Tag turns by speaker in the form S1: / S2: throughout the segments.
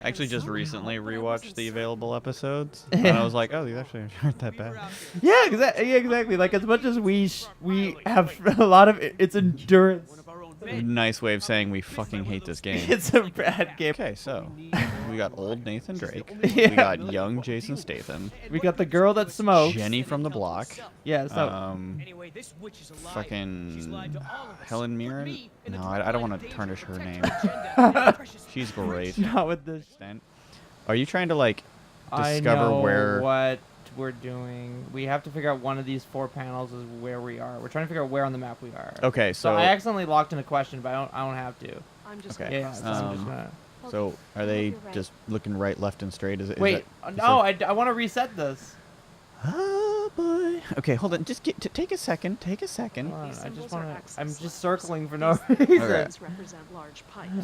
S1: I actually just recently rewatched the available episodes, and I was like, oh, these actually aren't that bad.
S2: Yeah, exactly. Like as much as we have a lot of it's endurance.
S1: Nice way of saying we fucking hate this game.
S2: It's a bad game.
S1: Okay, so we got old Nathan Drake.
S2: Yeah.
S1: We got young Jason Statham.
S2: We got the girl that smokes.
S1: Jenny from the Block.
S2: Yeah, so
S1: Fucking Helen Mirren. No, I don't want to tarnish her name. She's great.
S2: not with this.
S1: Are you trying to like
S2: I
S1: discover
S2: know
S1: where?
S2: what we're doing. We have to figure out one of these 4 panels is where we are. We're trying to figure out where on the map we are.
S1: Okay,
S2: So
S1: so
S2: I accidentally locked in a question, but I don't have to.
S1: okay.
S2: Yeah, so I'm just gonna.
S1: So are they just looking right, left, and straight? Is
S2: Wait, no, I want to reset this.
S1: Oh boy. Okay, hold on. Just take a second. Take a second.
S2: Hold on, I just want to. I'm just circling for no reason.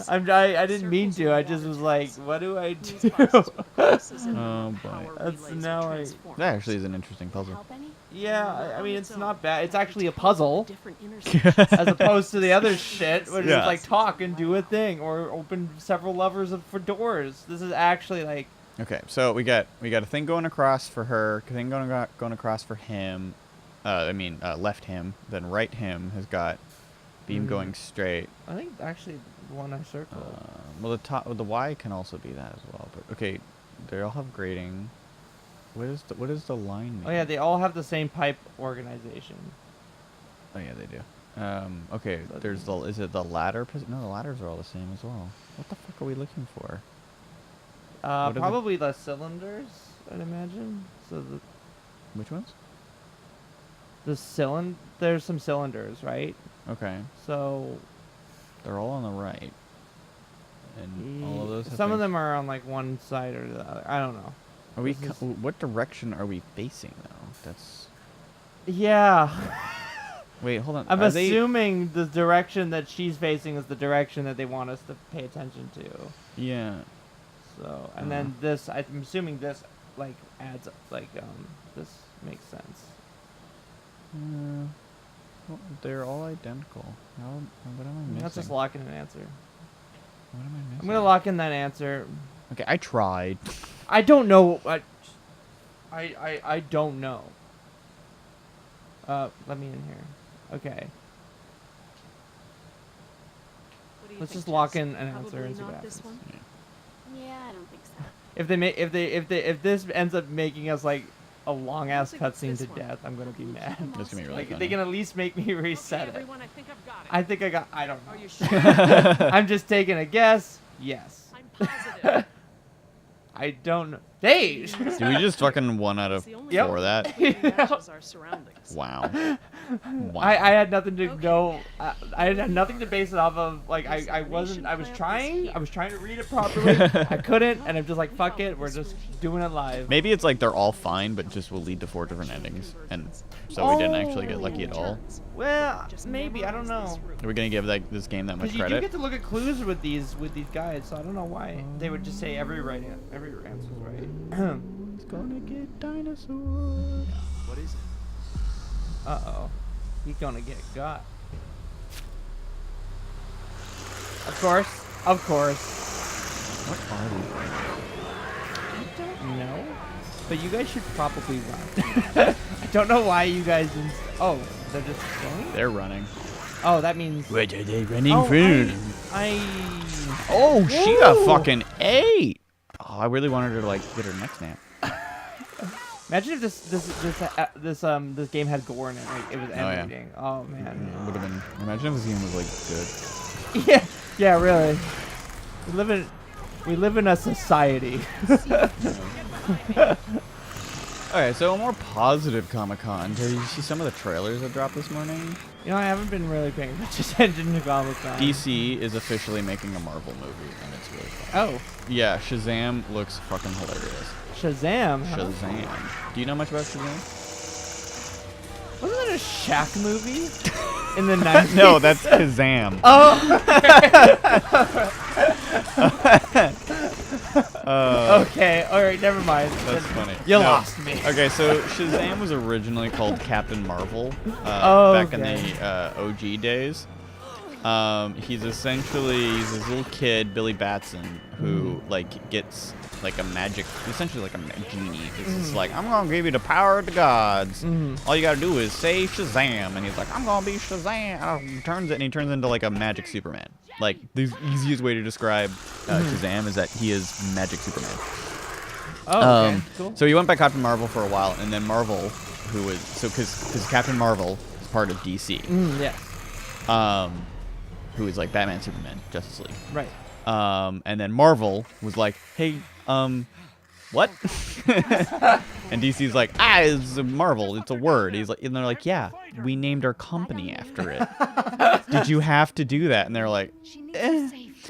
S1: Okay.
S2: I didn't mean to. I just was like, what do I do?
S1: Oh boy.
S2: That's now I.
S1: That actually is an interesting puzzle.
S2: Yeah, I mean it's not bad. It's actually a puzzle, as opposed to the other shit, where
S1: Yeah.
S2: it's like talk and do a thing or open several levers for doors. This is actually like.
S1: Okay, so we got a thing going across for her, a thing going across for him. Left him, then right him has got beam going straight.
S2: I think actually the one I circled.
S1: Well, the Y can also be that as well. But okay, they all have grading. What is the line mean?
S2: Oh yeah, they all have the same pipe organization.
S1: Oh yeah, they do. Okay, is it the ladder? No, the ladders are all the same as well. What the fuck are we looking for? What are
S2: Probably the cylinders, I'd imagine. So
S1: Which ones?
S2: there's some cylinders, right?
S1: Okay,
S2: So
S1: they're all on the right. And all of those. have
S2: some of
S1: things-
S2: them are on like one side or the other. I don't know.
S1: Are we?
S2: this is-
S1: What direction are we facing though? That's.
S2: Yeah.
S1: Wait, hold on.
S2: I'm
S1: Are they-
S2: assuming the direction that she's facing is the direction that they want us to pay attention to.
S1: Yeah.
S2: So, and then this, I'm assuming this, like, adds, like, this makes sense.
S1: Well, they're all identical. What am I missing?
S2: Let's just lock in an answer.
S1: What am I missing?
S2: I'm gonna lock in that answer.
S1: Okay, I tried.
S2: I don't know. I don't know. Let me in here. Okay. Let's just lock in an answer and see what happens.
S3: Yeah, I don't think so.
S2: If this ends up making us like a long ass cutscene to death, I'm gonna be mad.
S1: That's gonna be really
S2: Like
S1: funny.
S2: they can at least make me reset it.
S3: Everyone, I think I've got it.
S2: I think I got. I don't know.
S3: Are you sure?
S2: I'm just taking a guess. Yes.
S3: I'm positive.
S2: I don't know. Hey.
S1: Did we just fucking 1 out of 4
S2: Yep.
S1: that?
S3: Matches our surroundings.
S1: Wow. Wow.
S2: I had nothing to
S3: Okay.
S2: know. I had nothing to base it off of. Like I wasn't. I was trying. I was trying to read it properly. I couldn't, and I'm just like, fuck it. We're just doing it live.
S1: Maybe it's like they're all fine, but just will lead to 4 different endings, and so we didn't actually get lucky at all.
S2: Well, maybe I don't know.
S1: Are we gonna give like this game that much
S2: Because you do
S1: credit?
S2: get to look at clues with these guys, so I don't know why they would just say every answer's right.
S1: It's gonna get dinosaur.
S4: What is it?
S2: Uh-oh. He's gonna get got. Of course. Of course.
S1: What are we?
S2: I don't know. But you guys should probably run. I don't know why you guys didn't... Oh, they're just going?
S1: They're running.
S2: Oh, that means...
S1: What are they running
S2: Oh,
S1: for? Oh, she got
S2: Whoa.
S1: fucking 8. Oh, I really wanted her to like get her neck snap.
S2: Imagine if this game had gore in it. Like, it was
S1: yeah.
S2: ending. Oh, man.
S1: Would have been. Imagine if this game was like good.
S2: Yeah, yeah, really. We live in a society.
S1: Okay, so a more positive Comic-Con. Did you see some of the trailers that dropped this morning?
S2: You know, I haven't been really paying much attention to Comic-Con.
S1: DC is officially making a Marvel movie, and it's really fun.
S2: Oh,
S1: Yeah, Shazam looks fucking hilarious.
S2: Shazam. Huh?
S1: Shazam. Do you know much about Shazam?
S2: Wasn't that a Shaq movie in the 90s?
S1: No, that's Kazam.
S2: Okay, alright, never mind.
S1: That's funny.
S2: You
S1: No.
S2: lost me.
S1: Okay, so Shazam was originally called Captain Marvel
S2: Oh,
S1: back in
S2: okay.
S1: the OG days. He's this little kid, Billy Batson, who like gets like a magic, essentially like a genie. It's just like, I'm gonna give you the power of the gods. All you gotta do is say Shazam, and he's like, I'm gonna be Shazam. He turns into like a magic Superman. Like the easiest way to describe Shazam is that he is magic Superman.
S2: Oh, okay. Cool.
S1: So he went by Captain Marvel for a while, and then Marvel, who was because Captain Marvel is part of DC.
S2: Yes.
S1: Who is like Batman, Superman, Justice League.
S2: Right.
S1: And then Marvel was like, hey, what? And DC's like, it's a Marvel, it's a word. He's like, and they're like, yeah, we named our company after it. Did you have to do that? And they're like,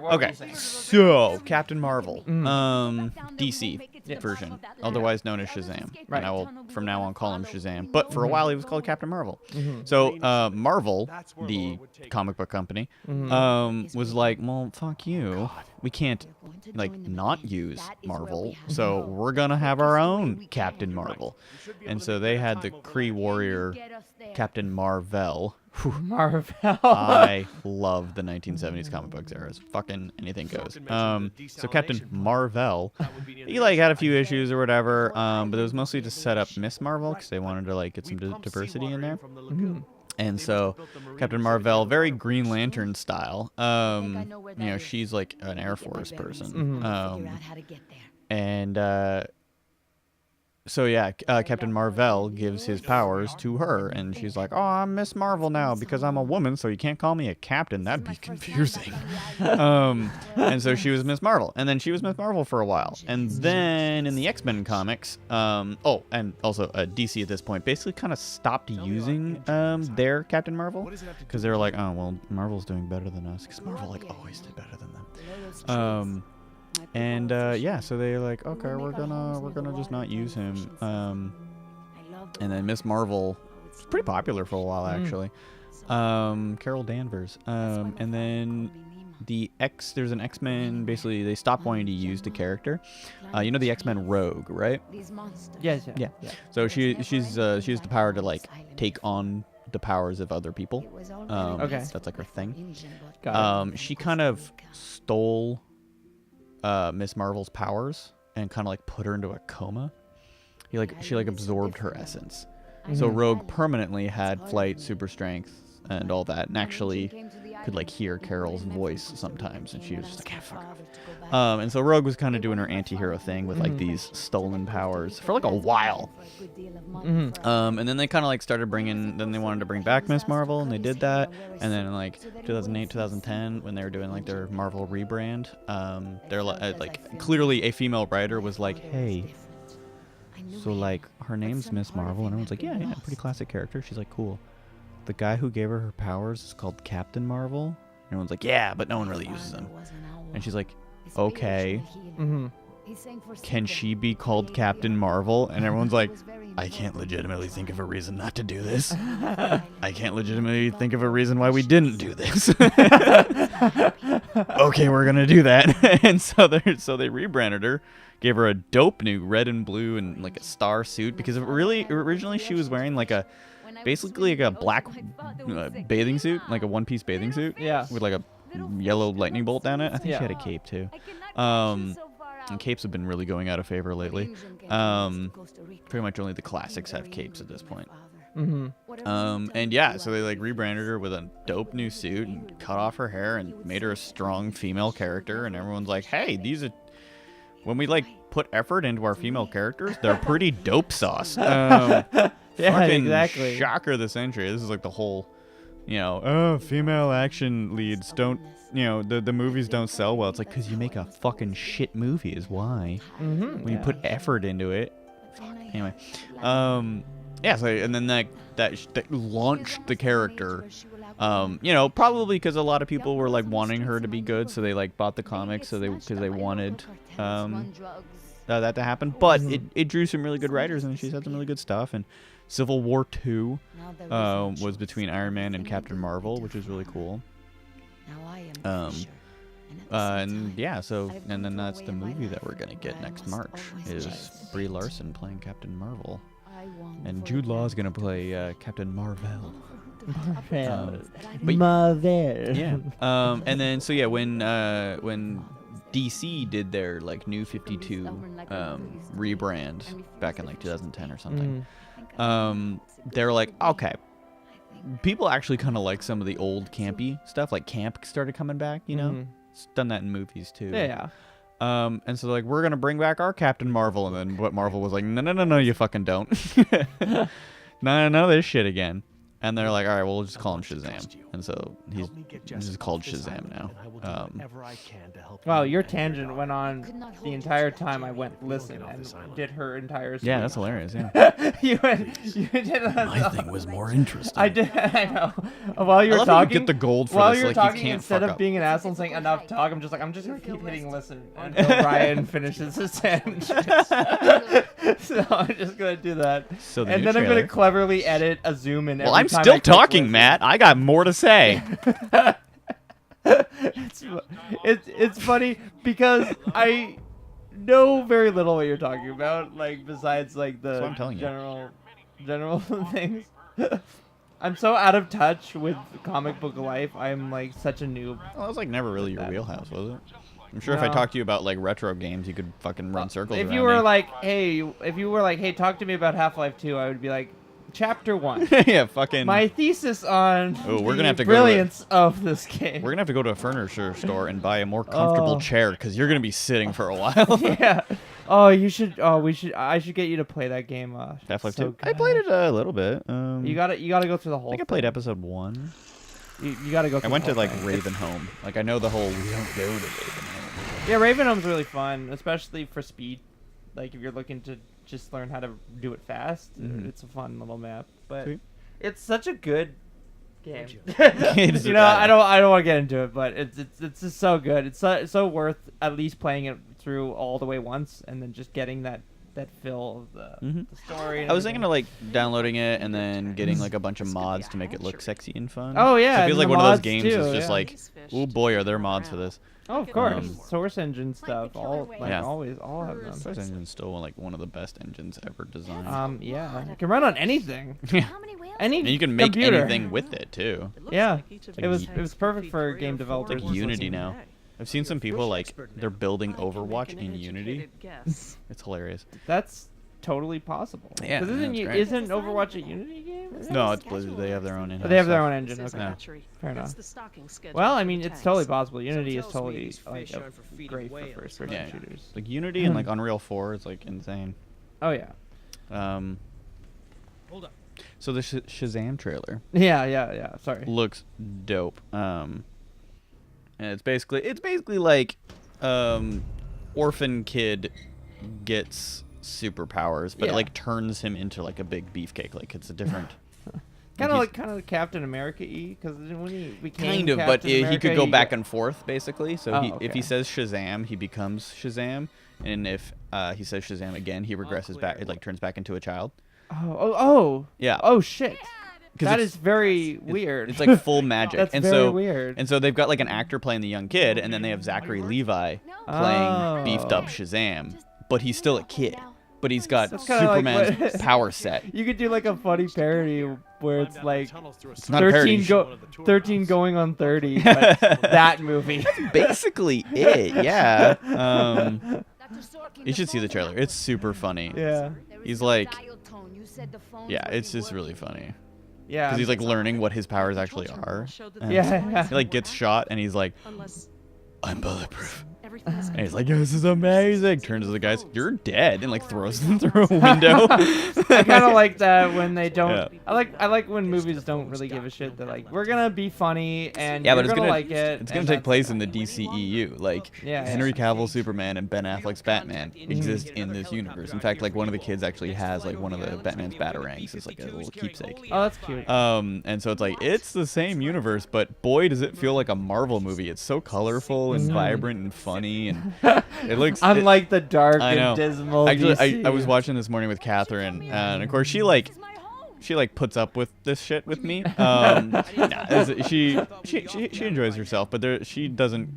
S1: Okay, so Captain Marvel, DC version, otherwise known as Shazam.
S2: Right.
S1: And I will, from now on, call him Shazam. But for a while, he was called Captain Marvel. So Marvel, the comic book company, was like, well, fuck you. We can't, like, not use Marvel, so we're gonna have our own Captain Marvel. And so they had the Kree warrior Captain Marvel.
S2: Marvel.
S1: I love the 1970s comic books eras. Fucking anything goes. So Captain Marvel, he like had a few issues or whatever, but it was mostly to set up Miss Marvel because they wanted to like get some diversity in there. And so Captain Marvel, very Green Lantern style. You know, she's like an Air Force person. And so yeah, Captain Marvel gives his powers to her, and she's like, "Oh, I'm Miss Marvel now because I'm a woman, so you can't call me a captain. That'd be confusing." And so she was Miss Marvel, and then she was Miss Marvel for a while, and then in the X-Men comics, and also DC at this point basically kind of stopped using their Captain Marvel because they were like, "Oh, well, Marvel's doing better than us," because Marvel like always did better than them. And yeah, so they're like, okay, we're gonna just not use him. And then Miss Marvel was pretty popular for a while actually. Carol Danvers. And then there's an X-Men. Basically, they stopped wanting to use the character. You know the X-Men Rogue, right?
S2: Yes.
S1: Yeah. So she has the power to like take on the powers of other people.
S2: Okay.
S1: That's like her thing.
S2: Got it.
S1: She kind of stole Miss Marvel's powers and kind of like put her into a coma. She absorbed her essence. So Rogue permanently had flight, super strength, and all that, and actually could like hear Carol's voice sometimes, and she was just like, fuck off. And so Rogue was kind of doing her anti-hero thing with like these stolen powers for like a while. And then they kind of like started then they wanted to bring back Miss Marvel, and they did that. And then in like 2008, 2010, when they were doing like their Marvel rebrand, they're like clearly a female writer was like, hey, so like her name's Miss Marvel, and everyone's like, yeah, pretty classic character. She's like, cool. The guy who gave her powers is called Captain Marvel. And everyone's like, yeah, but no one really uses him. And she's like, okay. Can she be called Captain Marvel? And everyone's like, I can't legitimately think of a reason not to do this. I can't legitimately think of a reason why we didn't do this. Okay, we're gonna do that. And so they rebranded her, gave her a dope new red and blue and like a star suit, because originally she was wearing like basically like a black bathing suit, like a one-piece bathing suit.
S2: Yeah.
S1: With like a yellow lightning bolt down it. I think she had a cape too. And capes have been really going out of favor lately. Pretty much only the classics have capes at this point. And yeah, so they like rebranded her with a dope new suit and cut off her hair and made her a strong female character. And everyone's like, hey, when we like put effort into our female characters, they're pretty dope sauce.
S2: Yeah,
S1: fucking
S2: exactly.
S1: Shocker of the century. This is like the whole, female action leads don't, the movies don't sell well. It's like, because you make a fucking shit movie is why. When you put effort into it. Fuck. Anyway. Yeah, so, and then that launched the character. Probably because a lot of people were like wanting her to be good, so they like bought the comics because they wanted that to happen. But it drew some really good writers, and she's had some really good stuff. And Civil War II was between Iron Man and Captain Marvel, which was really cool. And yeah, and then that's the movie that we're gonna get next March is Brie Larson playing Captain Marvel, and Jude Law is gonna play Captain Marvel. But-
S2: Mother.
S1: Yeah. And then so yeah, when DC did their like New 52 rebrand back in like 2010 or something, they're like, okay, people actually kind of like some of the old campy stuff. Like camp started coming back, you know. It's done that in movies too.
S2: Yeah.
S1: And so like we're gonna bring back our Captain Marvel, and then what Marvel was like, no, you fucking don't. None of this shit again. And they're like, all right, well, we'll just call him Shazam. And so he's just called Shazam now.
S2: Wow, your tangent went on the entire time I went listen and did her entire speech.
S1: Yeah, that's hilarious. Yeah.
S2: you did
S1: My thing was more interesting.
S2: I did. I know. While you
S1: I
S2: were
S1: love how you
S2: talking,
S1: get the gold for
S2: while
S1: this,
S2: you were
S1: like, you
S2: talking,
S1: can't
S2: instead
S1: fuck
S2: of
S1: up.
S2: being an asshole and saying enough talk, I'm just like, I'm just gonna keep hitting listen until Ryan finishes his sentence. So I'm just gonna do that.
S1: So the
S2: and
S1: new
S2: then I'm gonna
S1: trailer-
S2: cleverly edit a zoom in.
S1: Well,
S2: every
S1: I'm
S2: time
S1: still
S2: I click
S1: talking,
S2: listen.
S1: Matt. I got more to say.
S2: It's funny because I know very little what you're talking about, like besides like
S1: That's what
S2: the
S1: I'm telling you.
S2: general things. I'm so out of touch with comic book life. I'm like such a noob.
S1: Well, that was like never really your wheelhouse, was it? I'm sure if I
S2: No.
S1: talked to you about like retro games, you could fucking run circles
S2: If
S1: around
S2: you were
S1: me.
S2: like, hey, talk to me about Half-Life 2, I would be like, Chapter 1.
S1: Yeah, fucking.
S2: My thesis on
S1: Oh, we're
S2: the
S1: gonna have to go to
S2: brilliance of this game.
S1: We're gonna have to go to a furniture store and buy a more comfortable
S2: Oh.
S1: chair because you're gonna be sitting for a while.
S2: Yeah. Oh, you should. Oh, we should. I should get you to play that game.
S1: Half-Life
S2: so
S1: 2. I played it a little bit.
S2: You gotta go through the
S1: I
S2: whole.
S1: think I played episode 1.
S2: You gotta go.
S1: I
S2: Through
S1: went
S2: the
S1: to
S2: whole
S1: like
S2: thing.
S1: Ravenholm. Like I know the whole. We don't go to Ravenholm.
S2: Yeah, Ravenholm's really fun, especially for speed. Like if you're looking to just learn how to do it fast,
S1: Mhm.
S2: it's a fun little map. But
S1: Sweet.
S2: it's such a good game.
S1: It's-
S2: You know, I don't want to get into it, but it's just so good. It's so worth at least playing it through all the way once, and then just getting that feel of the story. And
S1: I was thinking
S2: everything.
S1: of like downloading it and then getting like a bunch of mods to make it look sexy and fun.
S2: Oh, yeah,
S1: So it feels
S2: and
S1: like
S2: the
S1: one of those
S2: mods
S1: games
S2: too,
S1: is just
S2: yeah.
S1: like, oh boy, are there mods for this?
S2: Oh, of course,
S1: Um,
S2: source engine stuff. All like
S1: Yeah.
S2: always, all have them.
S1: Source Engine's still like one of the best engines ever designed.
S2: Yeah, it can run on anything.
S1: Yeah.
S2: Any
S1: And you can make
S2: computer.
S1: anything with it too.
S2: Yeah,
S1: like
S2: it was
S1: Ye-
S2: perfect for game developers.
S1: Like Unity now. I've seen some people like they're building Overwatch in Unity. It's hilarious.
S2: That's totally possible.
S1: Yeah,
S2: 'Cause
S1: yeah,
S2: isn't
S1: it's
S2: you,
S1: great.
S2: isn't Overwatch a Unity game?
S1: No, it's Blizzard. They have their own in-house
S2: They have their
S1: stuff.
S2: own engine. Okay. Fair enough.
S3: Well,
S2: Well, I mean, it's totally possible. Unity is totally like great for first-person
S1: Yeah, yeah.
S2: shooters.
S1: Like Unity and like Unreal 4 is like insane.
S2: Oh yeah.
S3: Hold up.
S1: So the Shazam trailer
S2: Yeah. Sorry.
S1: looks dope. And it's basically like orphan kid gets superpowers, but it
S2: Yeah.
S1: like turns him into like a big beefcake. Like it's a different.
S2: Kind of
S1: he's-
S2: like Captain America-y, because when he became
S1: Kind of, but
S2: Captain
S1: he
S2: America,
S1: could go back
S2: got-
S1: and forth basically. So
S2: Oh,
S1: if he
S2: okay.
S1: says Shazam, he becomes Shazam, and if he says Shazam again, he regresses back. It like turns back into a child.
S2: Oh.
S1: Yeah.
S2: Oh shit.
S1: 'Cause
S2: That
S1: it's-
S2: is very
S1: It's-
S2: weird.
S1: It's like full magic.
S2: That's
S1: and
S2: very
S1: so
S2: weird.
S1: And so they've got like an actor playing the young kid, and then they have Zachary Levi playing beefed up Shazam, but he's still a kid. But he's got
S2: That's kinda like
S1: Superman's
S2: what-
S1: power set.
S2: You could do like a funny parody where it's like
S1: It's not a parody.
S2: 13 going on 30, but that movie.
S1: Basically it, yeah. You should see the trailer. It's super funny.
S2: Yeah.
S1: He's like, yeah, it's just really funny.
S2: Yeah.
S1: Because he's like learning what his powers actually are. And
S2: Yeah.
S1: He like gets shot and he's like,
S3: Unless
S1: I'm bulletproof.
S3: everything is
S1: And he's like, this is amazing. Turns to the guys, you're dead, and like throws them through a window.
S2: I kind of like that when they don't.
S1: Yeah.
S2: I like when movies don't really give a shit. They're like, we're gonna be funny and
S1: Yeah,
S2: you're
S1: but it's
S2: gonna
S1: gonna
S2: like it.
S1: It's gonna
S2: and
S1: take
S2: that's
S1: place
S2: it.
S1: in the DCEU. Like
S2: Yeah,
S1: Henry
S2: yeah.
S1: Cavill Superman and Ben Affleck's Batman exist in this universe. In fact, like one of the kids actually has like one of the Batman's batarangs as like a little keepsake.
S2: Oh, that's cute.
S1: And so it's like it's the same universe, but boy does it feel like a Marvel movie. It's so colorful and vibrant and funny, and it looks
S2: Unlike the dark
S1: I know.
S2: and dismal.
S1: Actually,
S2: DC.
S1: I was watching this morning with Catherine, and of course she puts up with this shit with me. She enjoys herself, but she doesn't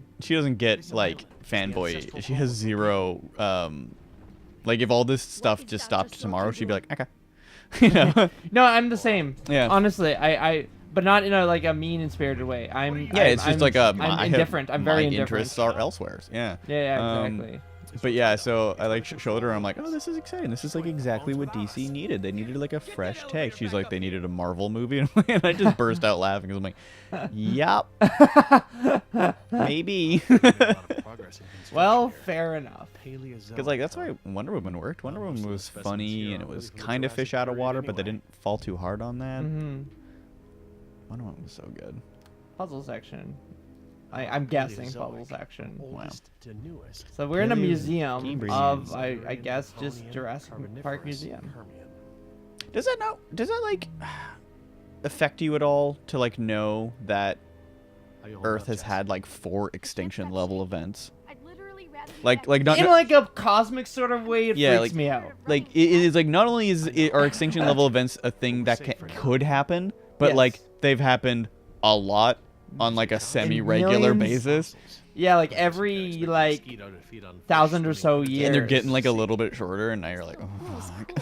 S1: get like fanboy. She has zero. Like if all this stuff just stopped tomorrow, she'd be like, okay, you know.
S2: No, I'm the same.
S1: Yeah.
S2: Honestly, I but not in a like a mean and spirited way.
S1: It's just like
S2: I'm indifferent. I'm very
S1: my
S2: indifferent.
S1: interests are elsewhere. Yeah.
S2: Yeah, exactly.
S1: But yeah, so I like showed her. I'm like, oh, this is exciting. This is like exactly what DC needed. They needed like a fresh take. She's like, they needed a Marvel movie, and I just burst out laughing because I'm like, yup, maybe.
S2: Well, fair enough.
S1: Because like that's why Wonder Woman worked. Wonder Woman was funny and it was kind of fish out of water, but they didn't fall too hard on that. Wonder Woman was so good.
S2: Puzzle section. I'm guessing puzzle section.
S1: Wow.
S2: So we're in a museum
S1: Cambridge.
S2: of, I guess, just Jurassic Park Museum.
S1: Does that like affect you at all to like know that Earth has had like 4 extinction level events? Like not
S2: In like a cosmic sort of way, it
S1: Yeah,
S2: freaks
S1: like-
S2: me out.
S1: like it is like not only are extinction level events a thing that could happen, but
S2: Yes.
S1: like they've happened a lot on like a semi-regular
S2: millions-
S1: basis,
S2: Yeah, like every like 1,000 or so years.
S1: and they're getting like a little bit shorter, and now you're like, oh fuck.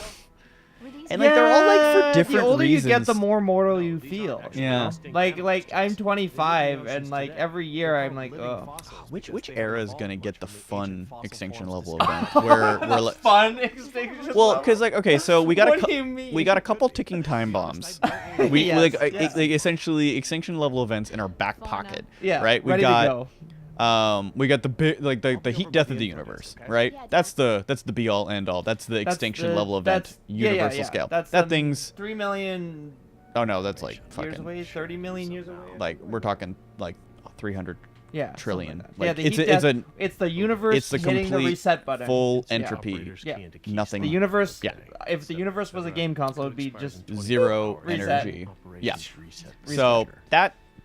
S1: And like they're all like
S2: Yeah,
S1: for different
S2: the older
S1: reasons.
S2: you get, the more mortal you feel.
S1: Yeah.
S2: Like I'm 25, and like every year I'm like, oh.
S1: Which era is gonna get the fun extinction level event where we're like,
S2: Fun extinction.
S1: well, because like okay, so we got
S2: What do you mean?
S1: we got a couple ticking time bombs. We
S2: Yes,
S1: like
S2: yes.
S1: like essentially extinction level events in our back pocket.
S2: Yeah,
S1: right. We
S2: ready
S1: got
S2: to go.
S1: we got the the heat death of the universe, right? That's the be all end all. That's the
S2: That's
S1: extinction
S2: the-
S1: level event,
S2: that's-
S1: universal scale.
S2: That's
S1: that
S2: the
S1: thing's
S2: 3 million
S1: oh no, that's like
S2: years
S1: fucking
S2: away, 30 million years away.
S1: like we're talking like 300
S2: yeah,
S1: trillion.
S2: something
S1: Like,
S2: like that.
S1: it's
S2: Yeah,
S1: it's
S2: the universe
S1: it's the
S2: hitting the
S1: complete
S2: reset button.
S1: full
S2: It's- yeah.
S1: entropy.
S2: Yeah.
S1: Nothing.
S2: The universe.
S1: Yeah.
S2: If the universe was a game console, it would be just
S1: Zero
S2: Reset.
S1: energy. Yeah. So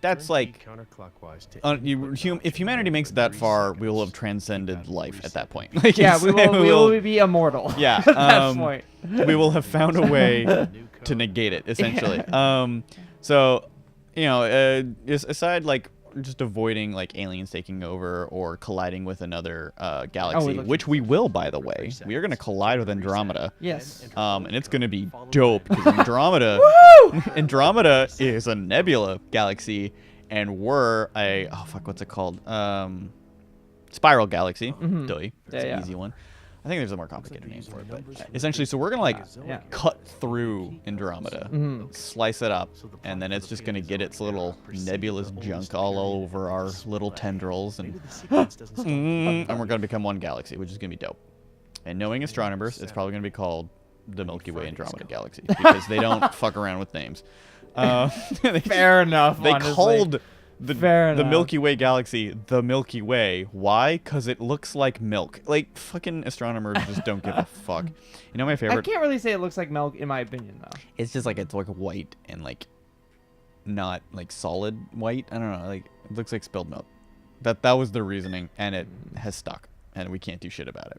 S1: that's like if humanity makes it that far, we will have transcended life at that point. Like,
S2: yeah.
S1: it's-
S2: We will be immortal.
S1: Yeah.
S2: At that point.
S1: we will have found a way to negate it, essentially. So, you know, aside like just avoiding like aliens taking over or colliding with another galaxy,
S2: look-
S1: which we will, by the way. We are going to collide with Andromeda.
S2: Yes.
S1: And it's going to be dope because Andromeda is a nebula galaxy, and we're a what's it called? Spiral galaxy. Duh, that's
S2: Yeah,
S1: an
S2: yeah.
S1: easy one. I think there's a more complicated name for it, but essentially, so we're gonna like
S2: Yeah.
S1: cut through Andromeda, slice it up, and then it's just gonna get its little nebulous junk all over our little tendrils, and and we're gonna become one galaxy, which is gonna be dope. And knowing astronomers, it's probably gonna be called the Milky Way Andromeda Galaxy because they don't fuck around with names.
S2: Fair enough.
S1: They
S2: honestly.
S1: called
S2: Fair
S1: the
S2: enough.
S1: Milky Way galaxy the Milky Way. Why? Because it looks like milk. Like, fucking astronomers just don't give a fuck. You know my
S2: I
S1: favorite?
S2: can't really say it looks like milk, in my opinion, though.
S1: It's just like, it's like white and like not like solid white. I don't know. Like, it looks like spilled milk. That was the reasoning, and it has stuck, and we can't do shit about it.